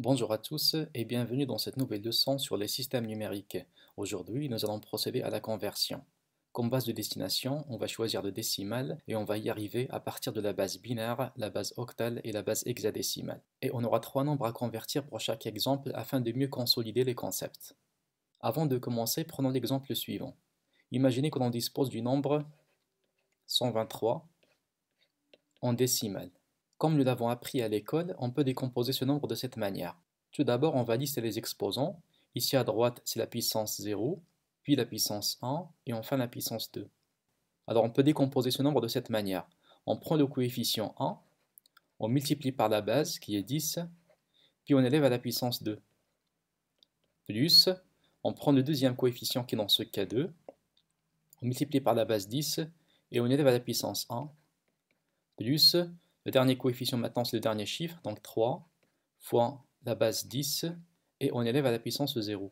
Bonjour à tous et bienvenue dans cette nouvelle leçon sur les systèmes numériques. Aujourd'hui, nous allons procéder à la conversion. Comme base de destination, on va choisir le décimal et on va y arriver à partir de la base binaire, la base octale et la base hexadécimale. Et on aura trois nombres à convertir pour chaque exemple afin de mieux consolider les concepts. Avant de commencer, prenons l'exemple suivant. Imaginez que l'on dispose du nombre 123 en décimale. Comme nous l'avons appris à l'école, on peut décomposer ce nombre de cette manière. Tout d'abord, on va lister les exposants. Ici à droite, c'est la puissance 0, puis la puissance 1, et enfin la puissance 2. Alors on peut décomposer ce nombre de cette manière. On prend le coefficient 1, on multiplie par la base, qui est 10, puis on élève à la puissance 2. Plus, on prend le deuxième coefficient qui est dans ce cas 2, on multiplie par la base 10, et on élève à la puissance 1, plus, le dernier coefficient maintenant c'est le dernier chiffre, donc 3, fois la base 10, et on élève à la puissance 0.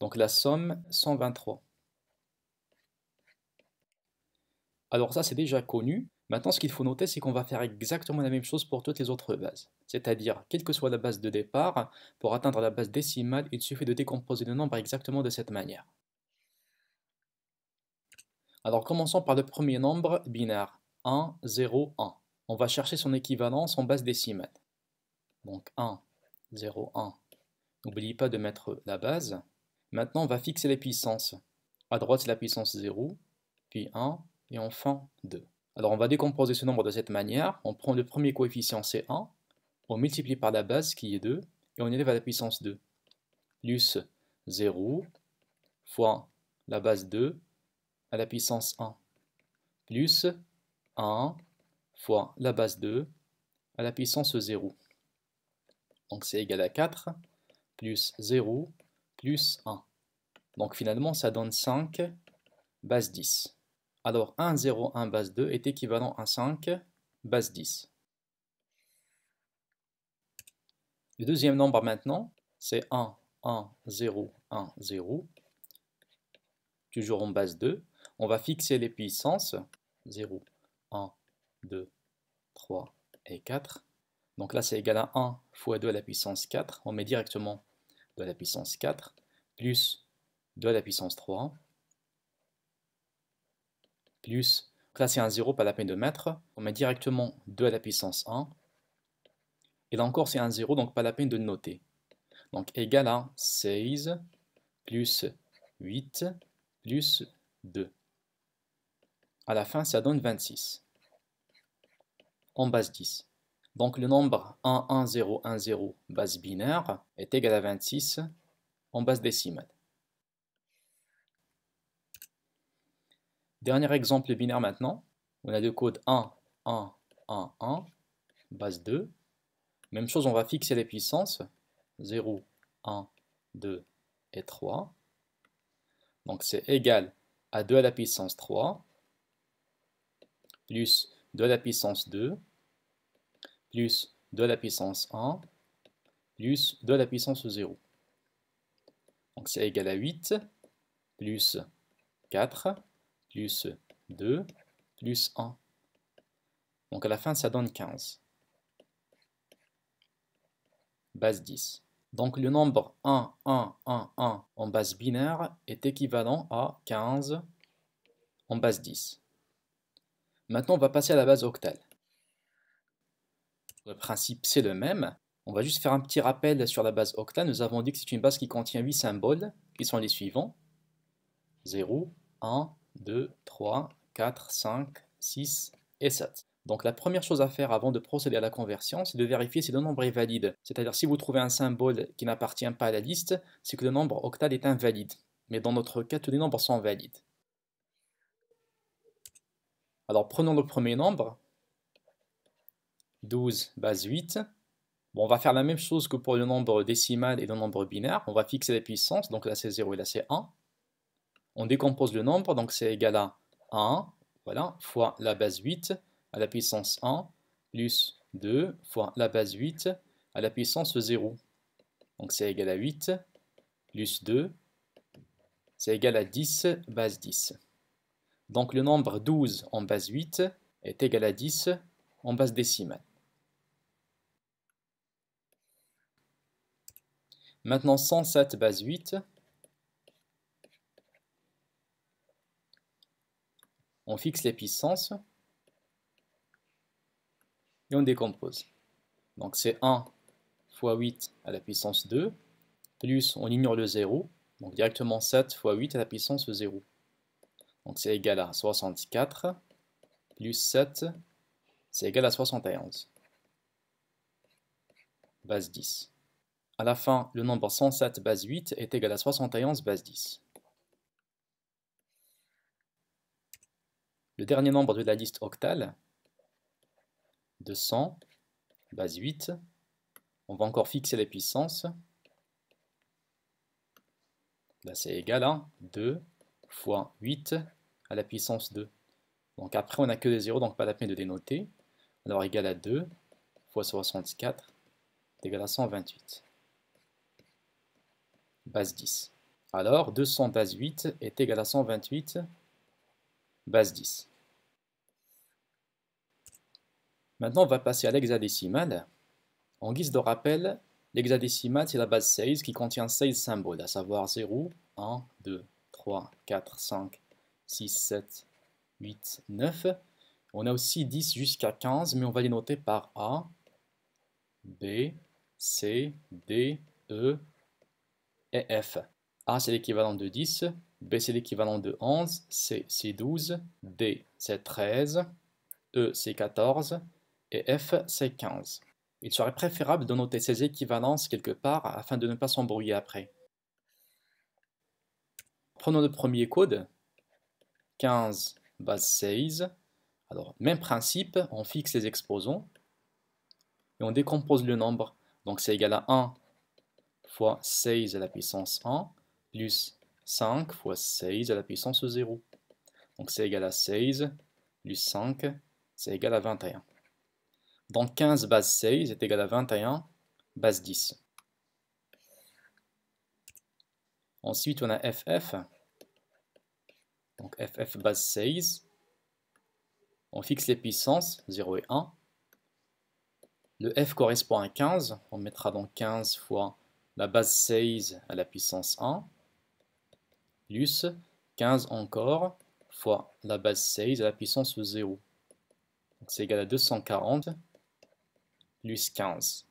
Donc la somme 123. Alors ça c'est déjà connu. Maintenant ce qu'il faut noter c'est qu'on va faire exactement la même chose pour toutes les autres bases. C'est-à-dire, quelle que soit la base de départ, pour atteindre la base décimale, il suffit de décomposer le nombre exactement de cette manière. Alors commençons par le premier nombre binaire, 1, 0, 1. On va chercher son équivalence en base décimale. Donc 1, 0, 1. N'oublie pas de mettre la base. Maintenant, on va fixer les puissances. À droite, c'est la puissance 0, puis 1, et enfin 2. Alors, on va décomposer ce nombre de cette manière. On prend le premier coefficient, c'est 1, on multiplie par la base, qui est 2, et on élève à la puissance 2. Plus 0 fois la base 2 à la puissance 1. Plus 1 fois la base 2 à la puissance 0. Donc, c'est égal à 4, plus 0, plus 1. Donc finalement, ça donne 5 base 10. Alors 1, 0, 1 base 2 est équivalent à 5 base 10. Le deuxième nombre maintenant, c'est 1, 1, 0, 1, 0. Toujours en base 2. On va fixer les puissances. 0, 1, 2, 3 et 4. Donc là, c'est égal à 1 fois 2 à la puissance 4. On met directement 2 à la puissance 4, plus 2 à la puissance 3, plus, là c'est un 0, pas la peine de mettre, on met directement 2 à la puissance 1, et là encore c'est un 0, donc pas la peine de noter. Donc égal à 16 plus 8 plus 2. À la fin ça donne 26, en base 10. Donc le nombre 1, 1, 0, 1, 0, base binaire, est égal à 26 en base décimale. Dernier exemple binaire maintenant, on a le code 1, 1, 1, 1, base 2. Même chose, on va fixer les puissances, 0, 1, 2 et 3. Donc c'est égal à 2 à la puissance 3, plus 2 à la puissance 2, plus 2 à la puissance 1, plus 2 à la puissance 0. Donc c'est égal à 8, plus 4, plus 2, plus 1. Donc à la fin, ça donne 15. Base 10. Donc le nombre 1, 1, 1, 1 en base binaire est équivalent à 15 en base 10. Maintenant, on va passer à la base octale. Le principe, c'est le même. On va juste faire un petit rappel sur la base octale. Nous avons dit que c'est une base qui contient 8 symboles, qui sont les suivants. 0, 1, 2, 3, 4, 5, 6 et 7. Donc la première chose à faire avant de procéder à la conversion, c'est de vérifier si le nombre est valide. C'est-à-dire si vous trouvez un symbole qui n'appartient pas à la liste, c'est que le nombre octal est invalide. Mais dans notre cas, tous les nombres sont valides. Alors prenons le premier nombre, 12 base 8. Bon, on va faire la même chose que pour le nombre décimal et le nombre binaire. On va fixer les puissances, donc là c'est 0 et là c'est 1. On décompose le nombre, donc c'est égal à 1, voilà, fois la base 8 à la puissance 1, plus 2 fois la base 8 à la puissance 0. Donc c'est égal à 8, plus 2, c'est égal à 10 base 10. Donc le nombre 12 en base 8 est égal à 10 en base décimale. Maintenant 107 base 8. On fixe les puissances et on décompose. Donc c'est 1 fois 8 à la puissance 2, plus on ignore le 0, donc directement 7 fois 8 à la puissance 0. Donc c'est égal à 64, plus 7, c'est égal à 71. Base 10. À la fin, le nombre 107 base 8 est égal à 71 base 10. Le dernier nombre de la liste octale, 200 base 8, on va encore fixer les puissances. Là c'est égal à 2 fois 8 à la puissance 2. Donc après on n'a que des zéros, donc pas la peine de dénoter. Alors égal à 2 fois 64 est égal à 128. Base 10. Alors 200 base 8 est égal à 128 base 10. Maintenant on va passer à l'hexadécimal. En guise de rappel, l'hexadécimal c'est la base 16 qui contient 16 symboles, à savoir 0, 1, 2, 3, 4, 5, 6, 7, 8, 9. On a aussi 10 jusqu'à 15, mais on va les noter par A, B, C, D, E et F. A c'est l'équivalent de 10, B c'est l'équivalent de 11, C c'est 12, D c'est 13, E c'est 14 et F c'est 15. Il serait préférable de noter ces équivalences quelque part afin de ne pas s'embrouiller après. Prenons le premier code, 15 base 16. Alors, même principe, on fixe les exposants et on décompose le nombre. Donc c'est égal à 1 fois 16 à la puissance 1 plus 5 fois 16 à la puissance 0. Donc c'est égal à 16 plus 5, c'est égal à 21. Donc 15 base 16 est égal à 21 base 10. Ensuite on a FF. Donc FF base 16. On fixe les puissances 0 et 1. Le F correspond à 15. On mettra donc 15 fois la base 16 à la puissance 1 plus 15 encore fois la base 16 à la puissance 0. C'est égal à 240 plus 15.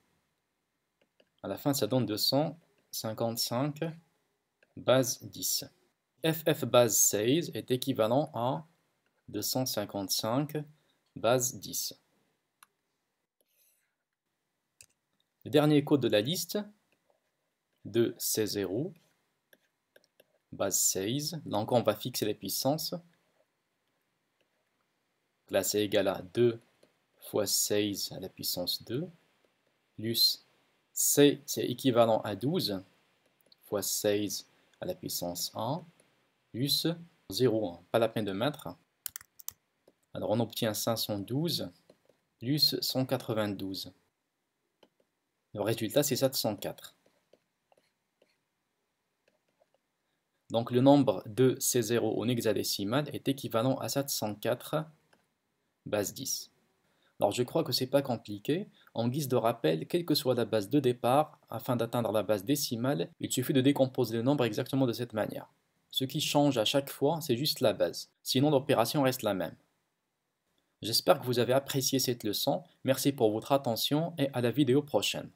À la fin, ça donne 255 base 10. FF base 16 est équivalent à 255 base 10. Le dernier code de la liste, 2C0, base 16. Là encore, on va fixer les puissances. Là, c'est égal à 2 fois 16 à la puissance 2, plus C, c'est équivalent à 12 fois 16 à la puissance 1, plus 0, pas la peine de mettre. Alors on obtient 512 plus 192. Le résultat, c'est 704. Donc le nombre de ces zéros en hexadécimal est équivalent à 704 base 10. Alors je crois que c'est pas compliqué. En guise de rappel, quelle que soit la base de départ, afin d'atteindre la base décimale, il suffit de décomposer le nombre exactement de cette manière. Ce qui change à chaque fois, c'est juste la base. Sinon l'opération reste la même. J'espère que vous avez apprécié cette leçon. Merci pour votre attention et à la vidéo prochaine.